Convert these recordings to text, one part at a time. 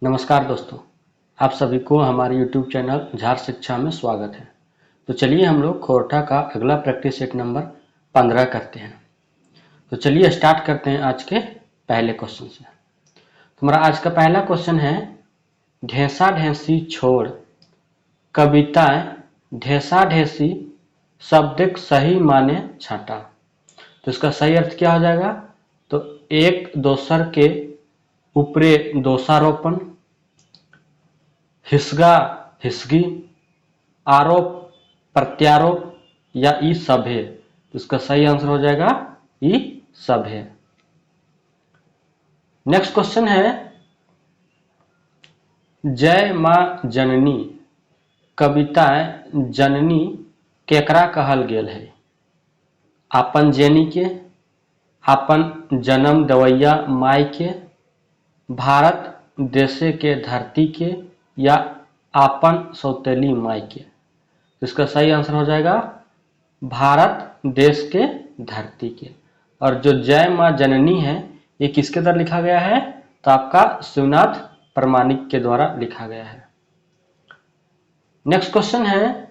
नमस्कार दोस्तों, आप सभी को हमारे YouTube चैनल झार शिक्षा में स्वागत है। तो चलिए हम लोग खोरठा का अगला प्रैक्टिस सेट नंबर 15 करते हैं। तो चलिए स्टार्ट करते हैं आज के पहले क्वेश्चन से। हमारा आज का पहला क्वेश्चन है, ढेंसा ढेंसी छोड़ कविताएं ढेंसा ढेंसी शब्दिक सही माने छाटा। तो इसका सही अर्थ क्या हो जाएगा? तो एक दोसर के ऊपरे दोषारोपण, हिस्गा हिस्गी, आरोप प्रत्यारोप या ई सभे। तो इसका सही आंसर हो जाएगा ई सभे। नेक्स्ट क्वेश्चन है, जय मां जननी कविताएं जननी केकरा कहल गेल है? आपन जेनी के, आपन जन्म दवैया माई के, भारत देशे के धरती के या आपन सौतेली माई के। इसका सही आंसर हो जाएगा भारत देश के धरती के। और जो जय मां जननी है ये किसके द्वारा लिखा गया है? तो आपका शिवनाथ प्रमाणिक के द्वारा लिखा गया है। नेक्स्ट क्वेश्चन है,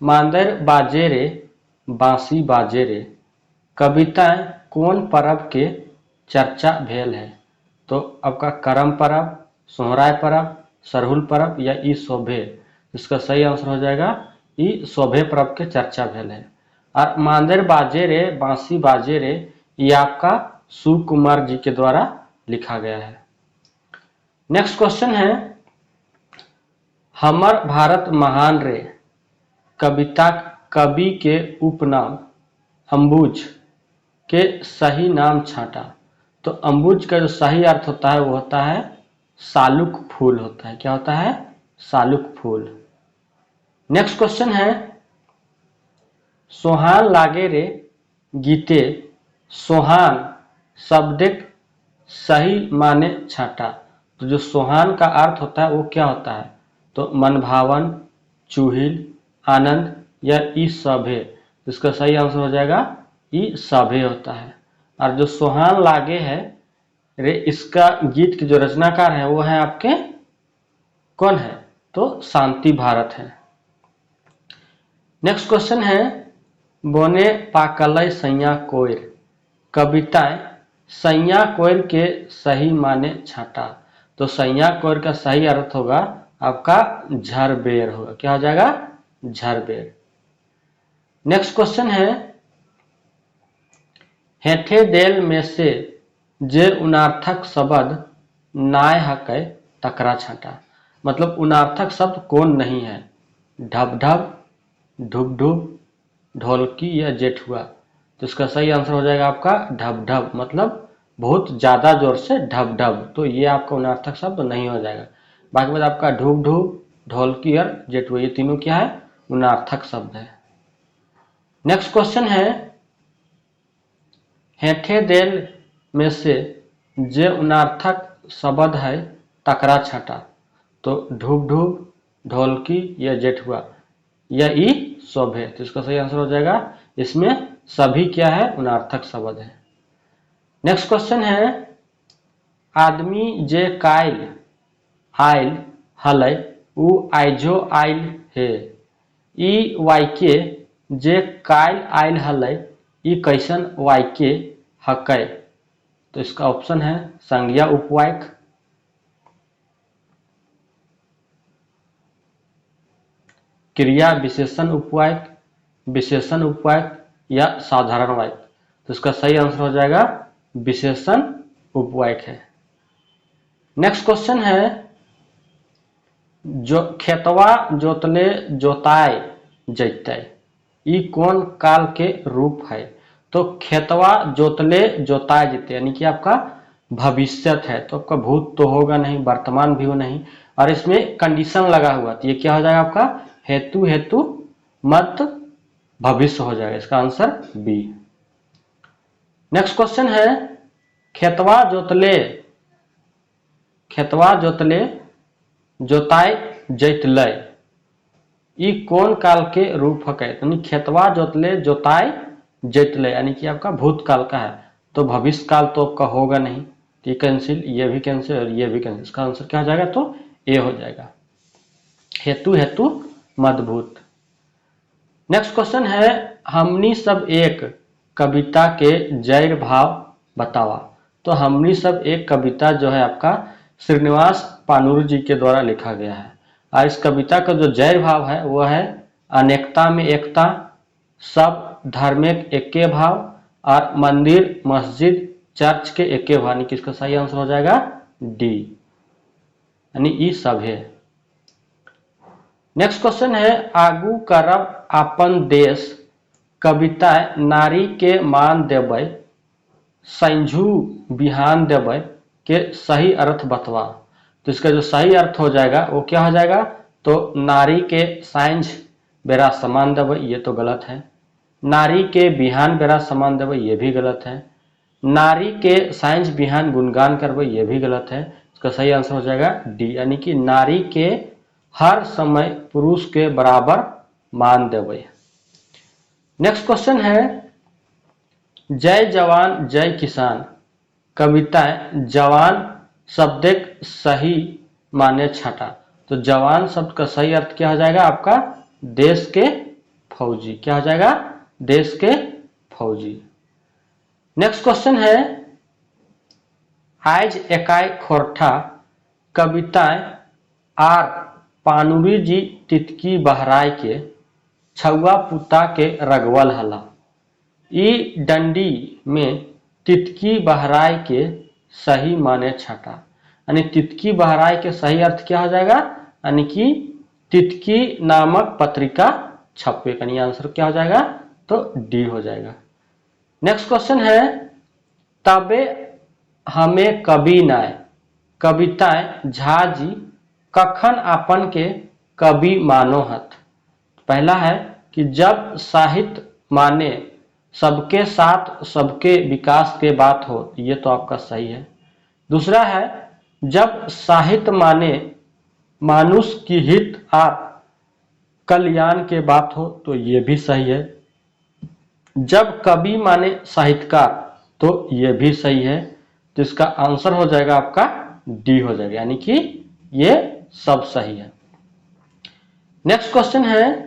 मांदर बाजे रे बांसी बाजे रे कविताएं कौन पर्व के चर्चा भेल है? तो आपका करम पर्व, सोहराय पर्व, सरहुल पर्व या ई शोभे। इसका सही आंसर हो जाएगा ई शोभे पर्व के चर्चा भेल है। और मांदर बाजे रे बांसी बाजे रे ये आपका सुकुमार जी के द्वारा लिखा गया है। नेक्स्ट क्वेश्चन है, हमर भारत महान रे कविता कवि के उपनाम अम्बुज के सही नाम छाटा। तो अम्बुज का जो सही अर्थ होता है वो होता है सालुक फूल होता है। क्या होता है? सालुक फूल। नेक्स्ट क्वेश्चन है, सोहान लागे रे गीते सोहान शब्दिक सही माने छाटा। तो जो सोहान का अर्थ होता है वो क्या होता है? तो मनभावन, चूहिल, आनंद या ई सभे। इसका सही आंसर हो जाएगा ई सभे होता है। और जो सोहान लागे है रे इसका गीत के जो रचनाकार है वो है आपके कौन है? तो शांति भारत है। नेक्स्ट क्वेश्चन है, बोने पाकलय सैया कोयर कविताएं सैया कोयर के सही माने छाटा। तो सैया कोयर का सही अर्थ होगा आपका झरबेर होगा। क्या हो जाएगा? झरबेर। नेक्स्ट क्वेश्चन है, हेठे देल में से जे उनार्थक शब्द नाय हकै तकरा छाटा। मतलब उनार्थक शब्द कौन नहीं है? ढब ढब, ढुब ढुब, ढोलकी या जेठुआ। तो इसका सही आंसर हो जाएगा आपका ढब ढब, मतलब बहुत ज्यादा जोर से ढब ढब। तो ये आपका उनार्थक शब्द नहीं हो जाएगा। बाकी बात आपका ढुब ढुब, ढोलकी और जेठुआ ये तीनों क्या है? उनार्थक शब्द है। नेक्स्ट क्वेश्चन है, हेठे देल में से जे उनार्थक शब्द है तकरा छाटा। तो ढुब ढुब, ढोलकी या जेठुआ या ई शोभे। तो इसका सही आंसर हो जाएगा इसमें सभी क्या है? उनार्थक शब्द है। नेक्स्ट क्वेश्चन है, आदमी जे काइल आइल हलै उ आइजो आइल है। ई वाक्य जे काइल आइल हलै ई कैसन वाक्य हकै? तो इसका ऑप्शन है संज्ञा उपवाक्य, क्रिया विशेषण उपवाक्य, विशेषण उपवाक्य या साधारण वाक्य। तो इसका सही आंसर हो जाएगा विशेषण उपवाक्य है। नेक्स्ट क्वेश्चन है, जो खेतवा जोतले जोताए जैते ई कौन काल के रूप है? तो खेतवा जोतले जोताए जैते यानी कि आपका भविष्यत है। तो आपका भूत तो होगा नहीं, वर्तमान भी हो नहीं, और इसमें कंडीशन लगा हुआ। तो ये क्या हो जाएगा आपका हेतु हेतु मत भविष्य हो जाएगा। इसका आंसर बी। नेक्स्ट क्वेश्चन है, खेतवा जोतले जोताए जैतलै ई कौन काल के रूप है? यानी खेतवा जोतले जोताए जैतलै यानी कि आपका भूतकाल का है। तो भविष्य काल तो आपका होगा नहीं। तो ये कैंसिल, ये भी कैंसिल और ये भी कैंसिल। इसका आंसर क्या हो जाएगा? तो ए हो जाएगा। हेतु हेतु मदभूत। नेक्स्ट क्वेश्चन है, हमनी सब एक कविता के जैर भाव बतावा। तो हमनी सब एक कविता जो है आपका श्रीनिवास पानुर जी के द्वारा लिखा गया है, और इस कविता का जो जैर भाव है वो है अनेकता में एकता, सब धर्मिक एके भाव, और मंदिर मस्जिद चर्च के एके भाव। यानी कि इसका सही आंसर हो जाएगा डी, यानी ई सब है। नेक्स्ट क्वेश्चन है, आगू करब अपन देश कविता नारी के मान देबै संझू बिहान देबै के सही अर्थ बतवा। तो इसका जो सही अर्थ हो जाएगा वो क्या हो जाएगा? तो नारी के सांझ बेरा समान देबै, ये तो गलत है। नारी के बिहान बेरा समान देबै, ये भी गलत है। नारी के सांझ बिहान गुणगान करबै, ये भी गलत है। इसका सही आंसर हो जाएगा डी, यानी कि नारी के हर समय पुरुष के बराबर मान देबै। नेक्स्ट क्वेश्चन है, जय जवान जय किसान कविताएं जवान शब्द सही माने छाटा। तो जवान शब्द का सही अर्थ क्या हो जाएगा आपका? देश के फौजी। क्या हो जाएगा? देश के फौजी। नेक्स्ट क्वेश्चन है, आज एकाई खोरठा कविताएं आर पानुरी जी तितकी बहराय के छुआ पुता के रगवल हला। ई डंडी में तितकी बहराय के सही माने छटा। यानी तितकी बहराय के सही अर्थ क्या हो जाएगा? यानी कि तितकी नामक पत्रिका छपे। यानी आंसर क्या हो जाएगा? तो डी हो जाएगा। नेक्स्ट क्वेश्चन है, तबे हमें कवि नाय कविताएं झा जी कखन अपन के कवि मानो हत। पहला है कि जब साहित्य माने सबके साथ सबके विकास के बात हो, ये तो आपका सही है। दूसरा है, जब साहित्य माने मानुष की हित और कल्याण के बात हो, तो ये भी सही है। जब कवि माने साहित्यकार, तो ये भी सही है। तो इसका आंसर हो जाएगा आपका डी हो जाएगा, यानी कि ये सब सही है। नेक्स्ट क्वेश्चन है,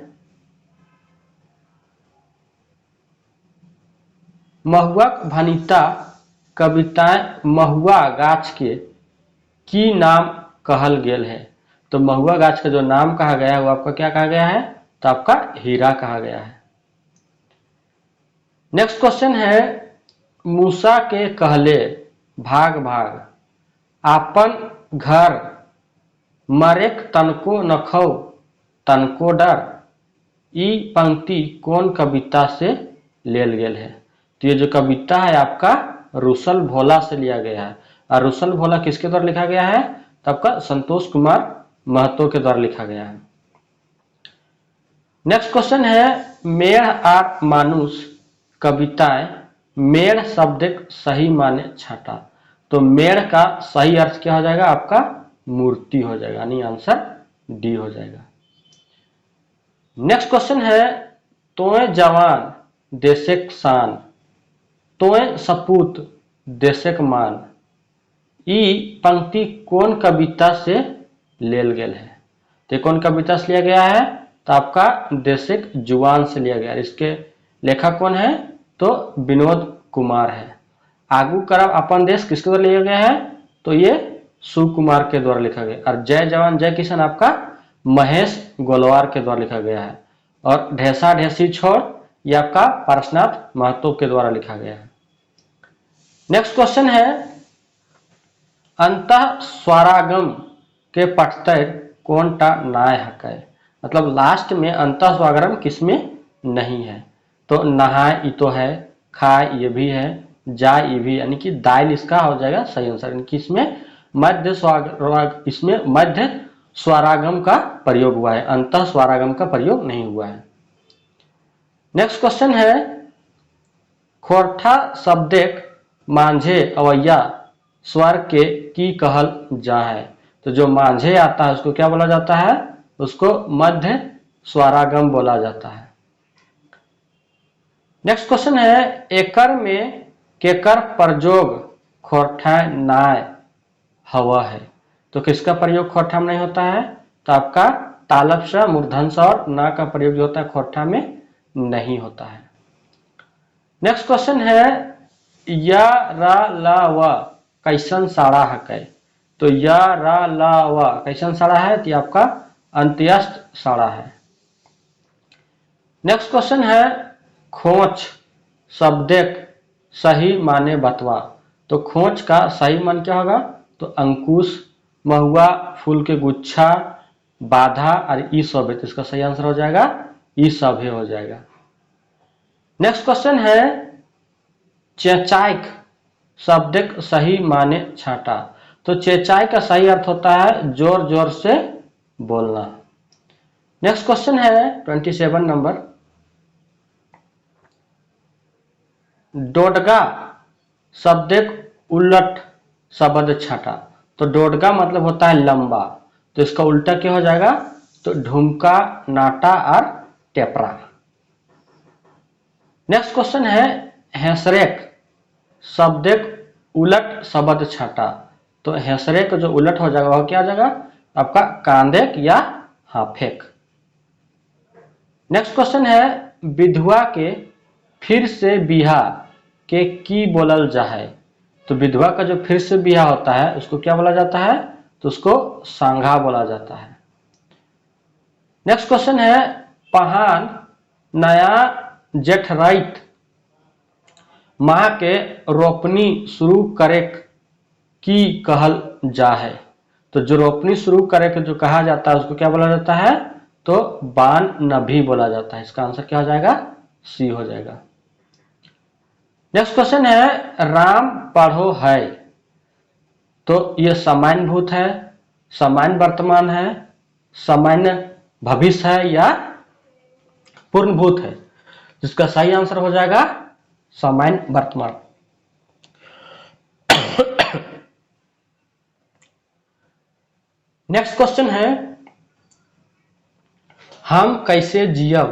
महुआक भनिता कविताएं महुआ गाछ के की नाम कहल गेल है। तो महुआ गाछ का जो नाम कहा गया है वो आपका क्या कहा गया है? तो आपका हीरा कहा गया है। नेक्स्ट क्वेश्चन है, मूसा के कहले भाग भाग आपन घर मरेक तनको नखौ तनको डर। ई पंक्ति कौन कविता से लेल गेल है? तो ये जो कविता है आपका रुसल भोला से लिया गया है। और रुसल भोला किसके द्वारा लिखा गया है? तो आपका संतोष कुमार महतो के द्वारा लिखा गया है। नेक्स्ट क्वेश्चन है, मेढ़ और मानुष कविताएं मेढ़ शब्द सही माने छाटा। तो मेढ़ का सही अर्थ क्या हो जाएगा आपका? मूर्ति हो जाएगा, यानी आंसर डी हो जाएगा। नेक्स्ट क्वेश्चन है, तोय जवान देशक शान तोय सपूत देशक मान। ई पंक्ति कौन कविता से लेल गेल है? तो कौन कविता से लिया गया है? तो आपका देशक जुआन से लिया गया है। इसके लेखक कौन है? तो विनोद कुमार है। आगू करब अपन देश किसके द्वारा लिया गया है? तो ये सुकुमार के द्वारा लिखा गया। और जय जवान जय किसान आपका महेश गोलवार के द्वारा लिखा गया है। और ढेसा ढेसी छोड़ ये आपका पारसनाथ महतो के द्वारा लिखा गया है। नेक्स्ट क्वेश्चन है, अंतः स्वरागम के पठतर कौन टा नाय हकै। मतलब लास्ट में अंतः स्वरागम किसमें नहीं है? तो नहाय ये तो है, खाए ये भी है, जाए ये भी, यानी कि दाल इसका हो जाएगा सही आंसर। यानी कि इसमें मध्य स्वरागम का प्रयोग हुआ है, अंतः स्वरागम का प्रयोग नहीं हुआ है। नेक्स्ट क्वेश्चन है, खोरठा शब्देक मांझे अवैया स्वर के की कहल जा है। तो जो मांझे आता है उसको क्या बोला जाता है? उसको मध्य स्वरागम बोला जाता है। नेक्स्ट क्वेश्चन है, एकर में केकर प्रयोग खोरठा नाय हवा है। तो किसका प्रयोग खोरठा में नहीं होता है? तो आपका तालव स, मूर्धन स और ना का प्रयोग जो होता है खोरठा में नहीं होता है। नेक्स्ट क्वेश्चन है या रा ला वा कैसन साड़ा हकै। तो या रा ला वा कैसन साड़ा है? तो आपका अंत्यस्त साड़ा है। नेक्स्ट क्वेश्चन है खोच शब्दक सही माने बतवा। तो खोच का सही मान क्या होगा? तो अंकुश, महुआ, फूल के गुच्छा, बाधा और ई सब है। तो इसका सही आंसर हो जाएगा ई सब हो जाएगा। नेक्स्ट क्वेश्चन है चेचाइक शब्दक सही माने छाटा। तो चेचाई का सही अर्थ होता है जोर जोर से बोलना। नेक्स्ट क्वेश्चन है 27 नंबर, डोडगा शब्दक उलट शब्द छाटा। तो डोडगा मतलब होता है लंबा, तो इसका उल्टा क्या हो जाएगा? तो ढुमका, नाटा और टेपरा। नेक्स्ट क्वेश्चन है हेसरेक शब्दक उलट शब्द छाटा। तो हेसरेक जो उलट हो जाएगा वह क्या हो जाएगा? आपका कांदेक या हाफेक। नेक्स्ट क्वेश्चन है विधवा के फिर से बिहा के की बोलल जाए। तो विधवा का जो फिर से बिहा होता है उसको क्या बोला जाता है? तो उसको सांघा बोला जाता है। नेक्स्ट क्वेश्चन है पहान नया जेठराइत माह के रोपनी शुरू करे की कहल जा है। तो जो रोपनी शुरू करे के जो कहा जाता है उसको क्या बोला जाता है? तो बान नभी बोला जाता है। इसका आंसर क्या हो जाएगा? सी हो जाएगा। नेक्स्ट क्वेश्चन है राम पढ़ो है। तो ये सामान्य भूत है, सामान्य वर्तमान है, सामान्य भविष्य है या पूर्ण भूत है? जिसका सही आंसर हो जाएगा सामान्य वर्तमान। नेक्स्ट क्वेश्चन है हम कैसे जियब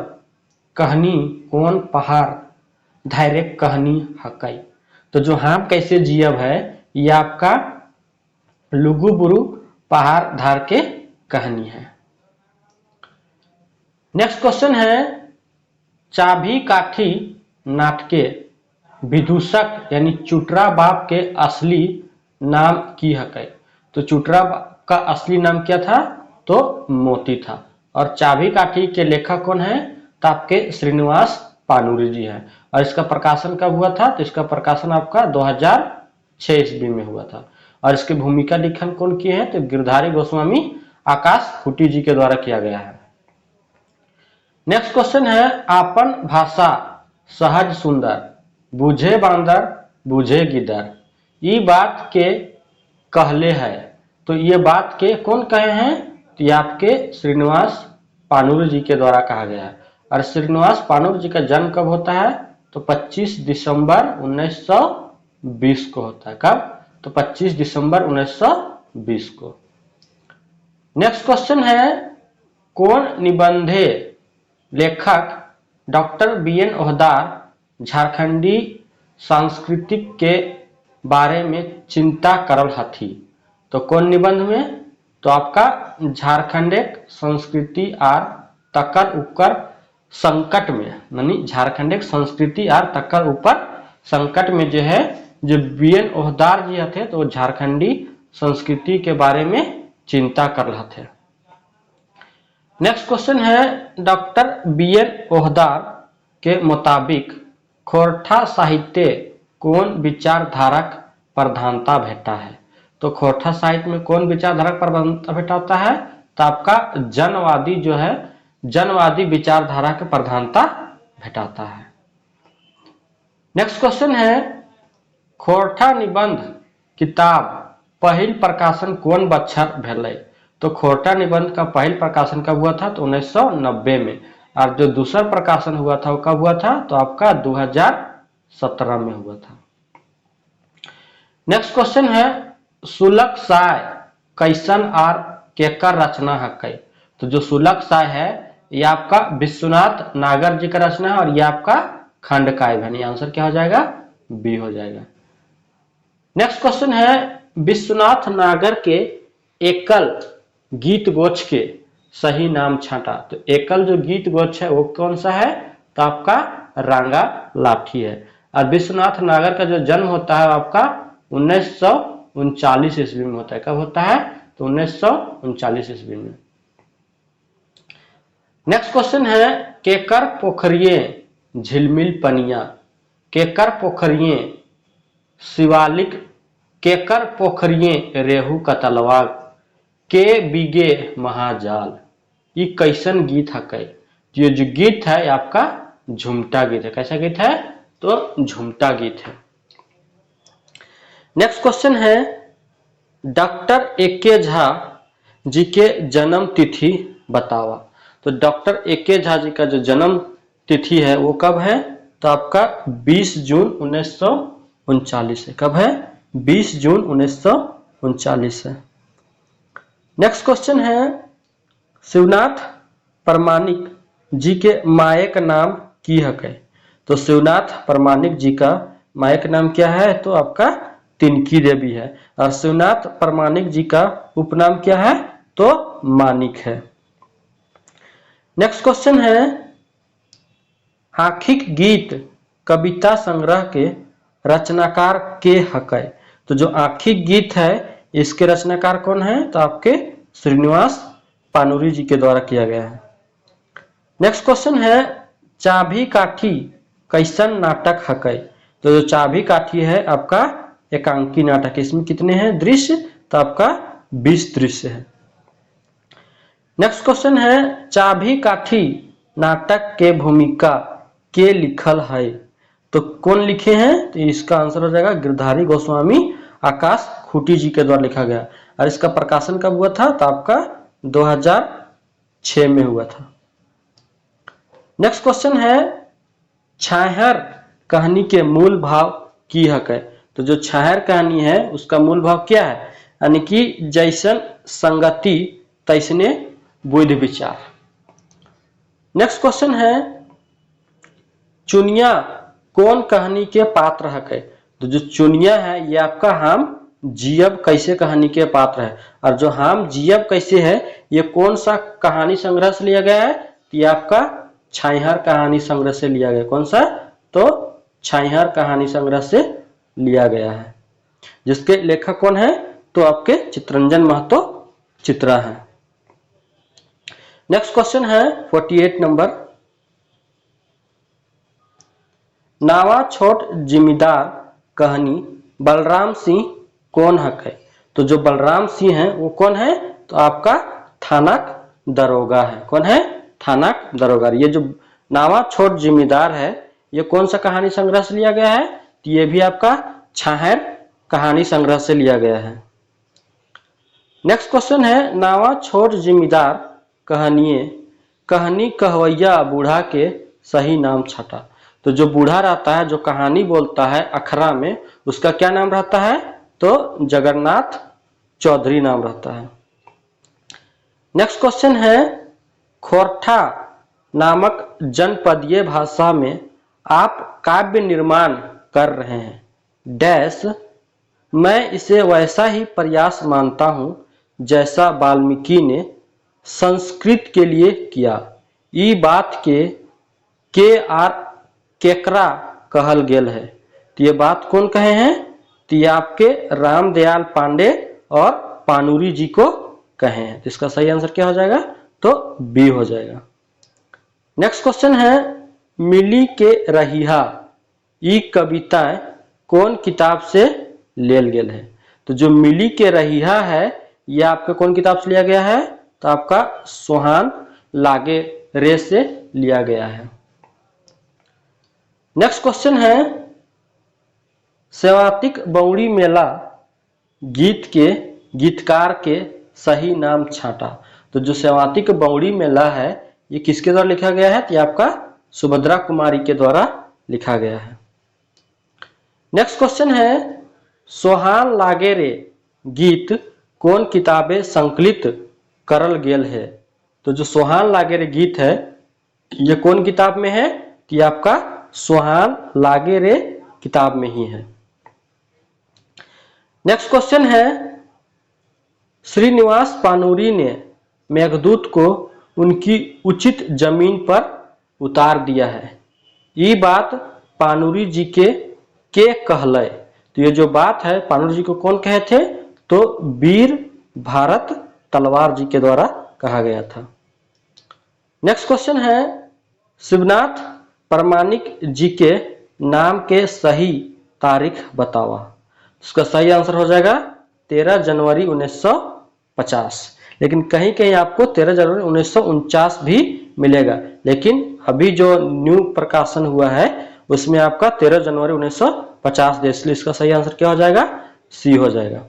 कहनी कौन पहाड़ धैर्य कहनी हकई। तो जो हम कैसे जियब है ये आपका लुगु बुरु पहाड़ धार के कहानी है। नेक्स्ट क्वेश्चन है चाभी काठी नाटके विदूषक यानी चुटरा बाप के असली नाम की हकै। तो चुटरा का असली नाम क्या था? तो मोती था। और चाभी काठी के लेखक कौन है? तो आपके श्रीनिवास पानुरी जी हैं। और इसका प्रकाशन कब हुआ था? तो इसका प्रकाशन आपका 2006 ईस्वी में हुआ था। और इसकी भूमिका लिखन कौन किए हैं? तो गिरधारी गोस्वामी आकाश खुटी जी के द्वारा किया गया है। नेक्स्ट क्वेश्चन है आपन भाषा सहज सुंदर बुझे बांदर बुझे गिदर ये बात के कहले है। तो ये बात के कौन कहे हैं? तो ये आपके श्रीनिवास पानुरी जी के द्वारा कहा गया है। और श्रीनिवास पानुरी जी का जन्म कब होता है? तो 25 दिसंबर 1920 को होता है। कब? तो 25 दिसंबर 1920 को। नेक्स्ट क्वेश्चन है कौन निबंधे लेखक डॉक्टर BN ओहदार झारखंडी सांस्कृतिक के बारे में चिंता करल हथी। तो कौन निबंध में? तो आपका झारखंडिक संस्कृति और तकर ऊपर संकट में यानी झारखंडिक संस्कृति और तकर ऊपर संकट में जो है जो BN ओहदार जी थे तो झारखंडी संस्कृति के बारे में चिंता कर रहे थे। नेक्स्ट क्वेश्चन है डॉक्टर BN ओहदार के मुताबिक खोरठा साहित्य कौन विचारधारक प्रधानता भेटा है। तो खोरठा साहित्य में कौन विचारधारक प्रधानता भेटाता है? तो आपका जनवादी जो है जनवादी विचारधारा के प्रधानता भेटाता है। नेक्स्ट क्वेश्चन है खोरठा निबंध किताब पहिल प्रकाशन कौन बछर भेलै। तो खोरठा निबंध का पहल प्रकाशन कब हुआ था? तो 1990 में। और जो दूसरा प्रकाशन हुआ था वो कब हुआ था? तो आपका 2017 में हुआ था। नेक्स्ट क्वेश्चन है सुलक साय कैसन आर केकर रचना हकै। तो जो सुलक साय है ये आपका विश्वनाथ नागर जी का रचना है और ये आपका खंडकाव्य है। आंसर क्या हो जाएगा? बी हो जाएगा। नेक्स्ट क्वेश्चन है विश्वनाथ नागर के एकल गीत गोछ के सही नाम छांटा। तो एकल जो गीत गोछ है वो कौन सा है? तो आपका रांगा लाठी है। और विश्वनाथ नागर का जो जन्म होता है आपका 1939 ईस्वी में होता है। कब होता है? तो 1939 ईस्वी में। नेक्स्ट क्वेश्चन है केकर पोखरिये झिलमिल पनिया। केकर पोखरिये शिवालिक, केकर पोखरिये रेहू कतलवा, के बीगे महाजाल। ये कैसन गीत है? कई ये जो गीत है आपका झुमटा गीत है। कैसा गीत है? तो झुमटा गीत है। नेक्स्ट क्वेश्चन है डॉक्टर एके झा जी के जन्म तिथि बतावा। तो डॉक्टर एके झा जी का जो जन्म तिथि है वो कब है? तो आपका 20 जून 1939 है। कब है? 20 जून 1939 है। नेक्स्ट क्वेश्चन है शिवनाथ प्रमाणिक जी के मायक नाम की है? तो शिवनाथ प्रमाणिक जी का मायक नाम क्या है? तो आपका तिनकी देवी है। और शिवनाथ प्रमाणिक जी का उपनाम क्या है? तो मानिक है। नेक्स्ट क्वेश्चन है आखिक गीत कविता संग्रह के रचनाकार के हकै। तो जो आखिक गीत है इसके रचनाकार कौन है? तो आपके श्रीनिवास पानुरी जी के द्वारा किया गया है। नेक्स्ट क्वेश्चन है चाभी काठी कैसन नाटक हकै। तो जो चाभी काठी है आपका एकांकी नाटक है। इसमें कितने हैं दृश्य? तो आपका 20 दृश्य है। नेक्स्ट क्वेश्चन है चाभी काठी नाटक के भूमिका के लिखल है। तो कौन लिखे हैं? तो इसका आंसर हो जाएगा गिरधारी गोस्वामी आकाश खूटी जी के द्वारा लिखा गया। और इसका प्रकाशन कब हुआ था? तो आपका 2006 में हुआ था। नेक्स्ट क्वेश्चन है छाहर कहानी के मूल भाव की हकै। तो जो छाहर कहानी है उसका मूल भाव क्या है? यानी कि जैसन संगति तैसने बुद्धि विचार। नेक्स्ट क्वेश्चन है चुनिया कौन कहानी के पात्र हकै। तो जो चुनिया है ये आपका हम जियब कैसे कहानी के पात्र है। और जो हम जियब कैसे है ये कौन सा कहानी संग्रह से लिया गया है? ये आपका छाहर कहानी संग्रह से लिया गया। कौन सा? तो छाहर कहानी संग्रह से लिया गया है। जिसके लेखक कौन है? तो आपके चित्रंजन महतो चित्रा है। नेक्स्ट क्वेश्चन है 48 नंबर नावा छोट जिम्मेदार कहानी बलराम सिंह कौन हकै। तो जो बलराम सिंह है वो कौन है? तो आपका थानाक दरोगा है। कौन है? थानाक दरोगा। ये जो नावा छोट जिम्मेदार है ये कौन सा कहानी संग्रह से लिया गया है? तो ये भी आपका छाहर कहानी संग्रह से लिया गया है। नेक्स्ट क्वेश्चन है नावा छोट जिम्मेदार कहानिये कहानी कहवैया बूढ़ा के सही नाम छटा। तो जो बूढ़ा रहता है जो कहानी बोलता है अखरा में उसका क्या नाम रहता है? तो जगन्नाथ चौधरी नाम रहता है। नेक्स्ट क्वेश्चन है खोरठा नामक जनपदीय भाषा में आप काव्य निर्माण कर रहे हैं डैश। मैं इसे वैसा ही प्रयास मानता हूं जैसा वाल्मीकि ने संस्कृत के लिए किया। ई बात के आर केकरा कहल गेल है। तो ये बात कौन कहे हैं? तो ये आपके रामदयाल पांडे और पानुरी जी को कहे हैं। तो इसका सही आंसर क्या हो जाएगा? तो बी हो जाएगा। नेक्स्ट क्वेश्चन है मिली के रहिहा ई कविताएं कौन किताब से लेल गेल है। तो जो मिली के रहिहा है ये आपका कौन किताब से लिया गया है? तो आपका सोहान लागे रे से लिया गया है। नेक्स्ट क्वेश्चन है सेवातिक बौड़ी मेला गीत के गीतकार के सही नाम छाटा। तो जो सेवातिक बौड़ी मेला है ये किसके द्वारा लिखा गया है? तो ये आपका सुभद्रा कुमारी के द्वारा लिखा गया है। नेक्स्ट क्वेश्चन है सोहान लागे रे गीत कौन किताबे संकलित करल गेल है। तो जो सोहान लागे रे गीत है ये कौन किताब में है? तो ये आपका सोहान लागे रे किताब में ही है। नेक्स्ट क्वेश्चन है, श्रीनिवास पानूरी ने मेघदूत को उनकी उचित जमीन पर उतार दिया है। ये बात पानूरी जी के कहले। तो ये जो बात है पानूरी जी को कौन कहे थे? तो वीर भारत तलवार जी के द्वारा कहा गया था। नेक्स्ट क्वेश्चन है, शिवनाथ प्रामाणिक जी के नाम के सही तारीख बतावा। इसका सही आंसर हो जाएगा 13 जनवरी 1950। लेकिन कहीं कहीं आपको 13 जनवरी 1949 भी मिलेगा, लेकिन अभी जो न्यू प्रकाशन हुआ है उसमें आपका 13 जनवरी 1950 दे, इसलिए इसका सही आंसर क्या हो जाएगा? सी हो जाएगा।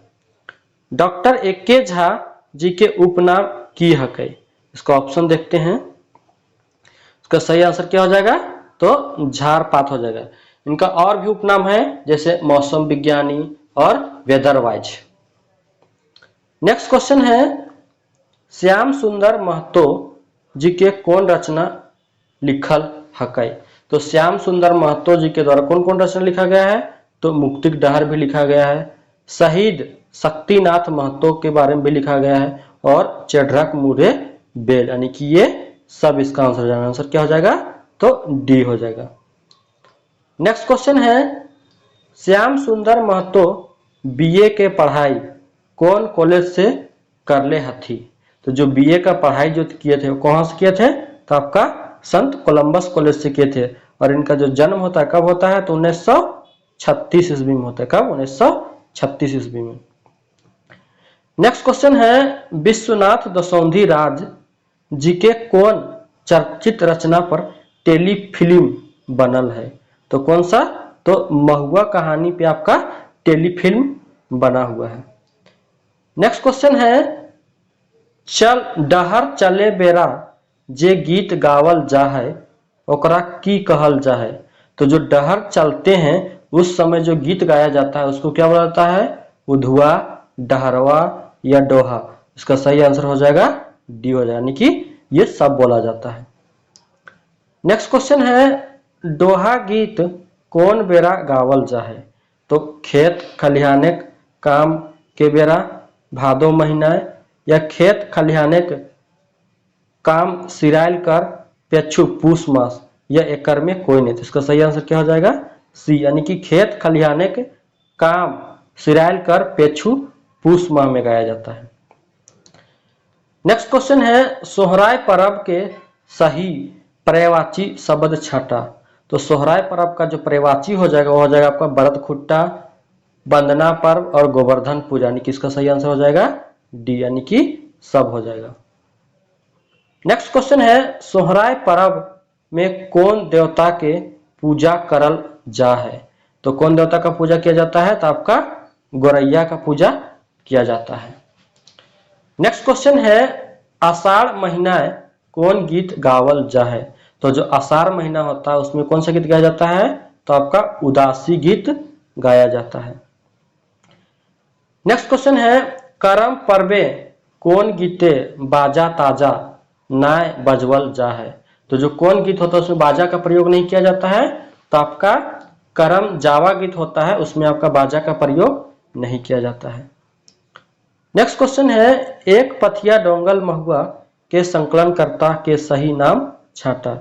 Doctor A K. झा जी के उपनाम की हकै। इसका ऑप्शन देखते हैं। इसका सही आंसर क्या हो जाएगा? तो झारपात हो जाएगा। इनका और भी उपनाम है, जैसे मौसम विज्ञानी और वेदरवाइज। नेक्स्ट क्वेश्चन है, श्याम सुंदर महतो जी के कौन रचना लिखल हकै। तो श्याम सुंदर महतो जी के द्वारा कौन कौन रचना लिखा गया है? तो मुक्तिक डहर भी लिखा गया है, शहीद शक्तिनाथ महतो के बारे में भी लिखा गया है, और चढ़क मुरे बेल, यानी कि ये सब इसका आंसर हो जाएगा। आंसर क्या हो जाएगा? तो डी हो जाएगा। नेक्स्ट क्वेश्चन है, श्याम सुंदर महतो बीए के पढ़ाई कौन कॉलेज से करले हथी। तो जो बीए का पढ़ाई जो किए थे वो कहाँ से किए थे? तो आपका संत कोलंबस कॉलेज से किए थे। और इनका जो जन्म होता है कब होता है? तो 1936 ईस्वी में होता है। कब? 1936 ईस्वी में। नेक्स्ट क्वेश्चन है, विश्वनाथ दसौंधी राज जी के कौन चर्चित रचना पर टेलीफिल्म बनल है। तो कौन सा? तो महुआ कहानी पे आपका टेलीफिल्म बना हुआ है। नेक्स्ट क्वेश्चन है, चल डहर चले बेरा जे गीत गावल जा है ओकरा की कहल जा है। तो जो डहर चलते हैं उस समय जो गीत गाया जाता है उसको क्या बोला जाता है? उधुआ, डहरवा या डोहा। इसका सही आंसर हो जाएगा डी हो जाएगा, यानी कि ये सब बोला जाता है। नेक्स्ट क्वेश्चन है, डोहा गीत कौन बेरा गावल जा है। तो खेत खलिहाने काम के बेरा, भादो महीना, या खेत खलिहाने काम सिराइल कर पेछू पूस मास, या एकर में कोई नहीं। तो इसका सही आंसर क्या हो जाएगा? सी, यानी कि खेत खलिहाने के काम सिराइल कर पेछू पूस माह में गाया जाता है। नेक्स्ट क्वेश्चन है, सोहराय पर्व के सही पर्यायवाची शब्द छटा। तो सोहराय पर्व का जो पर्यायवाची हो जाएगा वो हो जाएगा आपका बरत खुट्टा, वंदना पर्व और गोवर्धन पूजा, यानी कि इसका सही आंसर हो जाएगा डी, यानी कि सब हो जाएगा। नेक्स्ट क्वेश्चन है, सोहराय पर्व में कौन देवता के पूजा करल जा है। तो कौन देवता का पूजा किया जाता है? तो आपका गोरैया का पूजा किया जाता है। नेक्स्ट क्वेश्चन है, आषाढ़ महीना कौन गीत गावल जा है। तो जो आषाढ़ महीना होता है उसमें कौन सा गीत गाया जाता है? तो आपका उदासी गीत गाया जाता है। नेक्स्ट क्वेश्चन है, करम पर्वे कौन गीते बाजा ताजा नाय बजवल जा है। तो जो कौन गीत होता है उसमें बाजा का प्रयोग नहीं किया जाता है। तो आपका करम जावा गीत होता है, उसमें आपका बाजा का प्रयोग नहीं किया जाता है। नेक्स्ट क्वेश्चन है, एक पथिया डोंगल महुआ के संकलनकर्ता के सही नाम छाटा।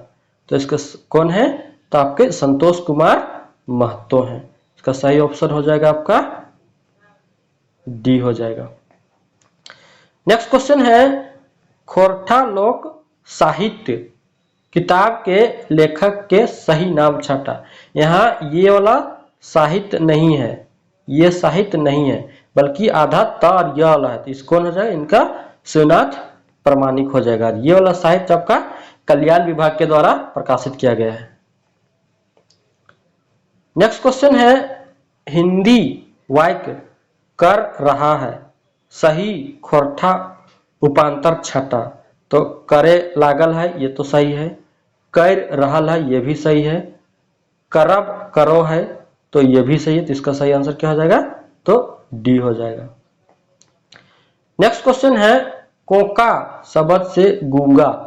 तो इसका कौन है? तो आपके संतोष कुमार महतो हैं। इसका सही ऑप्शन हो जाएगा आपका डी हो जाएगा। नेक्स्ट क्वेश्चन है, खोरठा लोक साहित्य किताब के लेखक के सही नाम छाटा। यहाँ ये वाला साहित्य नहीं है, ये साहित्य नहीं है, बल्कि आधा त और य वाला है। तो इसको कौन हो जाएगा? इनका शिवनाथ प्रामाणिक हो जाएगा। ये वाला साहित्य आपका कल्याण विभाग के द्वारा प्रकाशित किया गया है। नेक्स्ट क्वेश्चन है, हिंदी वाक्य कर रहा है सही खोरठा उपांतर छटा। तो करे लागल है, ये तो सही है। कर रहल है, ये भी सही है। करब करो है, तो ये भी सही है। तो इसका सही आंसर क्या हो जाएगा? तो डी हो जाएगा। नेक्स्ट क्वेश्चन है, कोका शब्द से गूंगा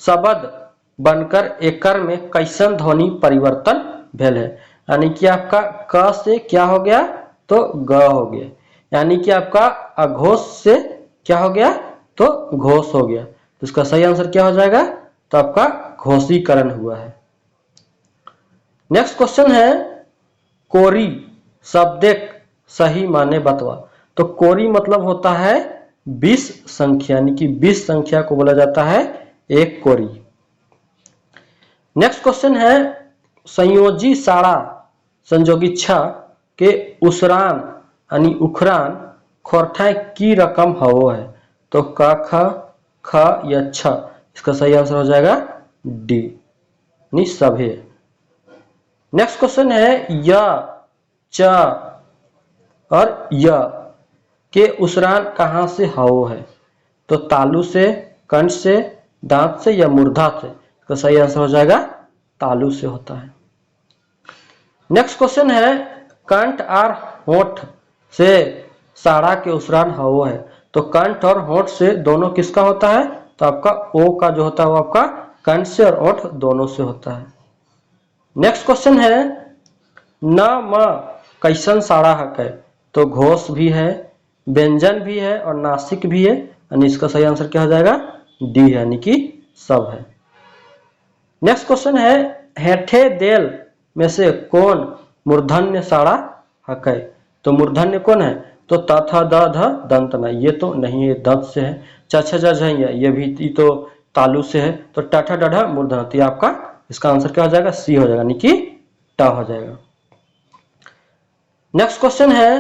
शब्द बनकर एकर में कैसन ध्वनि परिवर्तन भेल है। यानी कि आपका क से क्या हो गया? तो ग हो गया। यानी कि आपका अघोष से क्या हो गया, तो घोष हो गया। तो इसका सही आंसर क्या हो जाएगा, तो आपका घोषीकरण हुआ है। नेक्स्ट क्वेश्चन है कोरी शब्देक सही माने बतवा। तो कोरी मतलब होता है 20 संख्या, यानी कि 20 संख्या को बोला जाता है एक कोरी। नेक्स्ट क्वेश्चन है संयोजी साड़ा संयोगी छ के उसरान यानी उखरान खोरठा की रकम हवो है। तो क ख ख या छ, इसका सही आंसर हो जाएगा डी यानी सभे। नेक्स्ट क्वेश्चन है य च और य के उसरान कहां से हवो है। तो तालु से, कंठ से, दांत से या मूर्धा से। तो सही आंसर हो जाएगा तालु से होता है। नेक्स्ट क्वेश्चन है कंठ और होठ से साड़ा के उसरान हवो है। तो कंठ और होठ से दोनों किसका होता है, तो आपका ओ का जो होता है वो आपका कंठ से और ओठ दोनों से होता है। नेक्स्ट क्वेश्चन है न म कैसन साड़ा हकै। तो घोष भी है, व्यंजन भी है और नासिक भी है, यानी इसका सही आंसर क्या हो जाएगा, डी है, यानी कि सब है। नेक्स्ट क्वेश्चन है हेठे देल में से कौन मूर्धन्य साड़ा हकै। तो मूर्धन्य कौन है, तो त थ द ध दंत न, ये तो नहीं है, दंत से है। च छ ज झ ये भी तो तालु से है। तो ट ठ ड ढ मूर्धन्य, तो आपका इसका आंसर क्या हो जाएगा, सी हो जाएगा, यानी कि ट हो जाएगा। नेक्स्ट क्वेश्चन है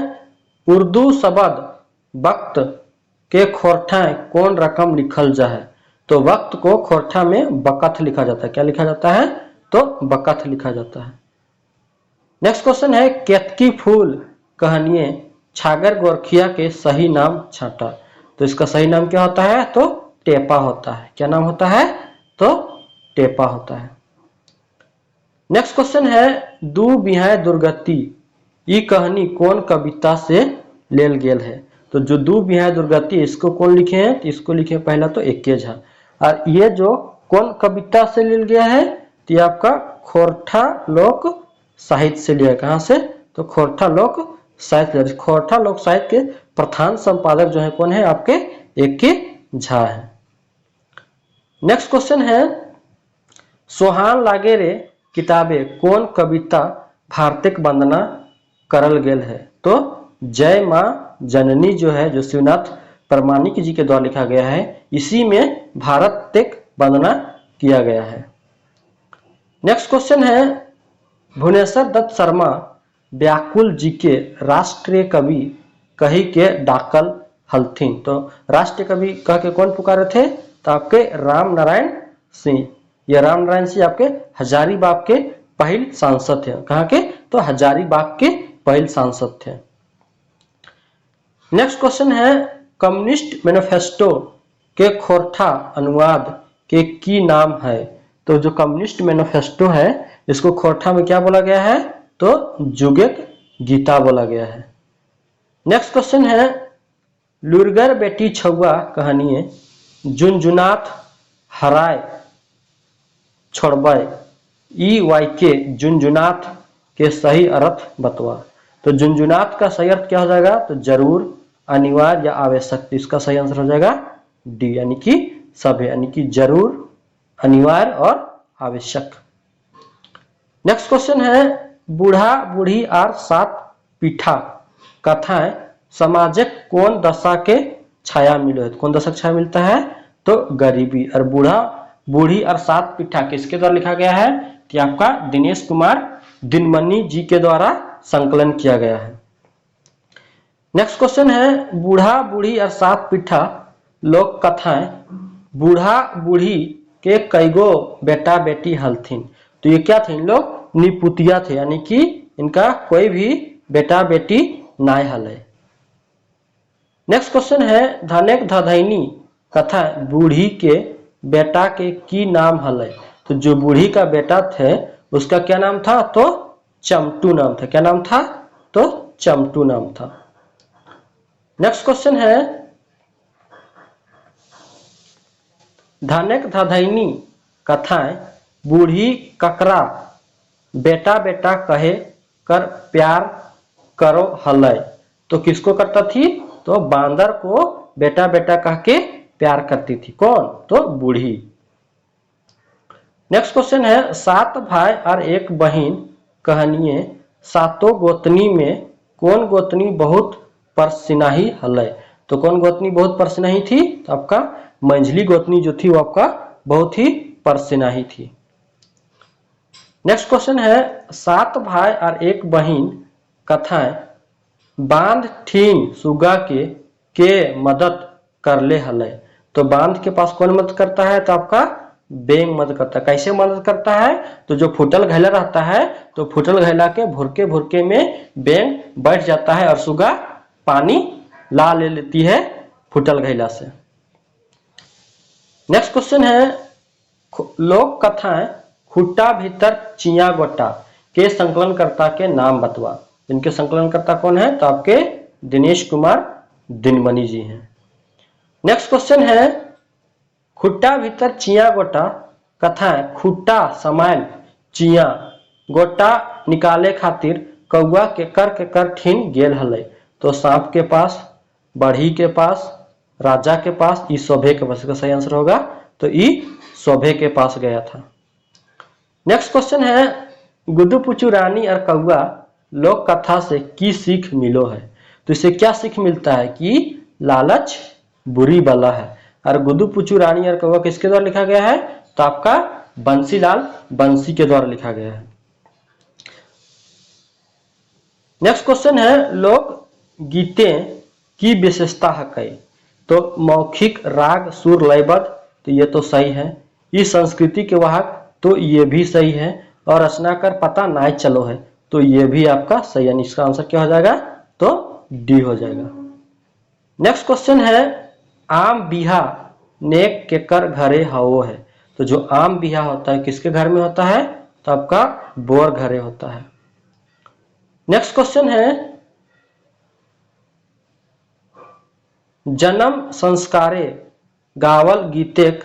उर्दू शब्द वक्त के खोरठा कौन रकम लिखल जा है। तो वक्त को खोरठा में बकथ लिखा जाता है। क्या लिखा जाता है, तो बकथ लिखा जाता है। नेक्स्ट क्वेश्चन है केतकी फूल कहनिए छागर गोरखिया के सही नाम छाटा। तो इसका सही नाम क्या होता है, तो टेपा होता है। क्या नाम होता है, तो टेपा होता है। नेक्स्ट क्वेश्चन है दू बिहाय दुर्गति ये कहानी कौन कविता से लेल गेल है। तो जो दू बिहाय दुर्गति इसको कौन लिखे हैं, तो इसको लिखे पहला तो एके झा। और ये जो कौन कविता से लेल गया है, तो ये आपका खोरठा लोक साहित्य से लिया। कहां से, तो खोरठा लोक साहित्य। खोरठा लोक साहित्य के प्रधान संपादक जो है कौन है, आपके एके झा है। नेक्स्ट क्वेश्चन है सोहान लागे रे किताबे कौन कविता भारतिक वंदना करल गेल है। तो जय मां जननी जो है, जो शिवनाथ परमाणिक जी के द्वारा लिखा गया है, इसी में भारतिक वंदना किया गया है। नेक्स्ट क्वेश्चन है भुवनेश्वर दत्त शर्मा व्याकुल जी के राष्ट्रीय कवि कही के डाकल हलथिन। तो राष्ट्रीय कवि कह के कौन पुकारे थे, तो आपके राम नारायण सिंह। ये राम नारायण सिंह आपके हजारीबाग के पहले सांसद थे। कहाँ के, तो हजारीबाग के पहले सांसद थे। नेक्स्ट क्वेश्चन है कम्युनिस्ट मैनिफेस्टो के खोरठा अनुवाद के की नाम है। तो जो कम्युनिस्ट मैनिफेस्टो है इसको खोरठा में क्या बोला गया है, तो जुगेक गीता बोला गया है। नेक्स्ट क्वेश्चन है लुरगर बेटी छुआ कहानिए जुनजुनात हराय छोड़बय ई वाई के जुनजुनात के सही अर्थ बतवा। तो जुनजुनात का सही अर्थ क्या हो जाएगा, तो जरूर, अनिवार्य या आवश्यक। इसका सही आंसर हो जाएगा डी, यानी कि सब है, यानी कि जरूर, अनिवार्य और आवश्यक। नेक्स्ट क्वेश्चन है बूढ़ा बूढ़ी और सात पीठा कथाएं समाजक कौन दशा के छाया मिलो है। कौन दशा छाया मिलता है, तो गरीबी। और बूढ़ा बूढ़ी और सात पीठा किसके द्वारा लिखा गया है, कि आपका दिनेश कुमार दिनमणि जी के द्वारा संकलन किया गया है। नेक्स्ट क्वेश्चन है बूढ़ा बूढ़ी और सात पीठा लोक कथाएं बूढ़ा बूढ़ी के कईगो बेटा बेटी हलथिन। तो ये क्या थे, इन लोग निपुतिया थे, यानी कि इनका कोई भी बेटा बेटी नाय हल। नेक्स्ट क्वेश्चन है धनेक धधैनी कथा बूढ़ी के बेटा के की नाम हल। तो जो बूढ़ी का बेटा थे उसका क्या नाम था, तो चमटू नाम था। क्या नाम था, तो चमटू नाम था। नेक्स्ट क्वेश्चन है धनेक धधैनी कथाएं बूढ़ी ककरा बेटा बेटा कहे कर प्यार करो हलय। तो किसको करता थी? तो बांदर को बेटा बेटा कह के प्यार करती थी। कौन? तो बूढ़ी। नेक्स्ट क्वेश्चन है 7 भाई और 1 बहन कहनिए सातों गोतनी में कौन गोतनी बहुत परसिनाही हलै? तो कौन गोतनी बहुत परसिनाही थी? तो आपका मंझली गोतनी जो थी वो आपका बहुत ही परसिनाही थी। नेक्स्ट क्वेश्चन है 7 भाई और 1 बहन कथाएं बांध ठीन सुगा के मदद कर ले हलै। तो बांध के पास कौन मदद करता है? तो आपका बेंग मदद करता है। कैसे मदद करता है? तो जो फुटल घैला रहता है तो फुटल घैला के भुरके भुरके में बेंग बैठ जाता है और सुगा पानी ला ले लेती है फुटल घैला से। नेक्स्ट क्वेश्चन है लोक कथाएं खुट्टा भीतर चिया गोटा के संकलनकर्ता के नाम बतवा। इनके संकलनकर्ता कौन है? तो आपके दिनेश कुमार दिनमणि जी हैं। नेक्स्ट क्वेश्चन है खुट्टा भीतर चिया गोटा कथाएं खुट्टा समायल चिया गोटा निकाले खातिर कौआ के कर ठीन गेल हलै। तो सांप के पास, बढ़ी के पास, राजा के पास, ई शोभे के पास। इसका सही आंसर होगा तो ई शोभे के पास गया था। नेक्स्ट क्वेश्चन है गुड्डू रानी और कौआ लोक कथा से की सीख मिलो है? तो इससे क्या सीख मिलता है कि लालच बुरी बला है। और गुड्डू रानी और कौआ किसके द्वारा लिखा गया है? तो आपका बंसीलाल बंसी के द्वारा लिखा गया है। नेक्स्ट क्वेश्चन है लोक गीतें की विशेषता है कई? तो मौखिक, राग, सुर, लयबद्ध, तो ये तो सही है। इस संस्कृति के वाहक, तो ये भी सही है। और रचनाकार पता नाय चलो है, तो ये भी आपका सही है। इसका आंसर क्या हो जाएगा? तो डी हो जाएगा। नेक्स्ट क्वेश्चन है आम बिहा नेक के कर घरे हवो है। तो जो आम बिहा होता है किसके घर में होता है? तो आपका बोर घरे होता है। नेक्स्ट क्वेश्चन है जन्म संस्कारे गावल गीतेक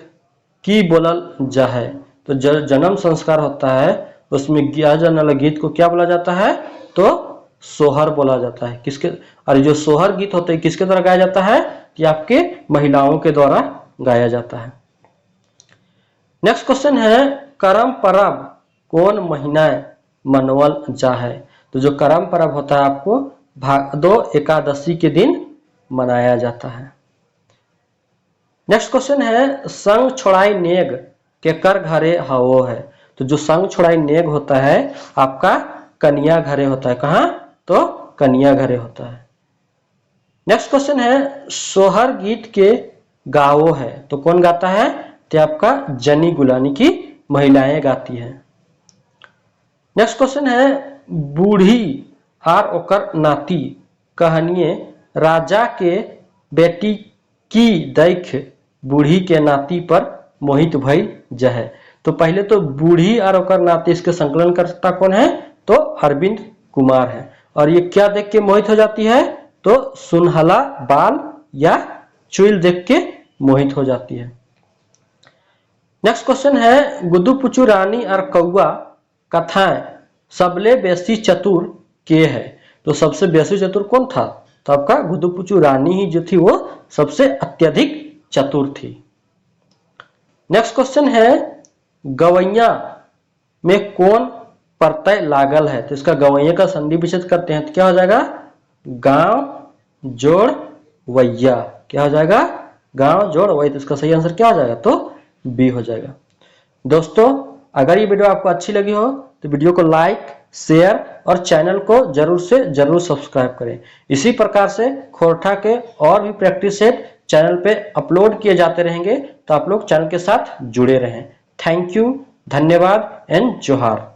की बोलल जाए। तो जो जन्म संस्कार होता है उसमें गाया जाने वाला गीत को क्या बोला जाता है? तो सोहर बोला जाता है। किसके? और जो सोहर गीत होते हैं किसके द्वारा गाया जाता है? कि आपके महिलाओं के द्वारा गाया जाता है। नेक्स्ट क्वेश्चन है करम परब कौन महीना मनवल जा है? तो जो करम परब होता है आपको भादो एकादशी के दिन मनाया जाता है। नेक्स्ट क्वेश्चन है संग छोड़ाई नेग के कर घरे हवो है। तो जो संग छोड़ाई नेग होता है आपका कन्या घरे होता है। कहाँ? तो कन्या घरे होता है। नेक्स्ट क्वेश्चन है सोहर गीत के गावो है। तो कौन गाता है? तो आपका जनी गुलानी की महिलाएं गाती हैं। नेक्स्ट क्वेश्चन है बूढ़ी आर ओकर नाती कहनिए राजा के बेटी की देख बूढ़ी के नाती पर मोहित भई जहे। तो पहले तो बूढ़ी और ओकर नाती इसके संकलनकर्ता कौन है? तो अरविंद कुमार है। और ये क्या देख के मोहित हो जाती है? तो सुनहला बाल या चुइल देख के मोहित हो जाती है। नेक्स्ट क्वेश्चन है गुड्डू रानी और कौआ कथाएं सबले बेसी चतुर के है। तो सबसे बेसी चतुर कौन था? तो आपका गुड्डू रानी ही जो थी वो सबसे अत्यधिक चतुर थी। नेक्स्ट क्वेश्चन है गवैया में कौन प्रत्यय लागल है? तो इसका गवैया का संधि विच्छेद करते हैं तो क्या हो जाएगा? गांव जोड़ वैया। क्या हो जाएगा? गांव जोड़ वैया। तो इसका सही आंसर क्या हो जाएगा? तो बी हो जाएगा। दोस्तों अगर ये वीडियो आपको अच्छी लगी हो तो वीडियो को लाइक, शेयर और चैनल को जरूर से जरूर सब्सक्राइब करें। इसी प्रकार से खोरठा के और भी प्रैक्टिस सेट चैनल पे अपलोड किए जाते रहेंगे, तो आप लोग चैनल के साथ जुड़े रहें। थैंक यू, धन्यवाद एंड जोहार।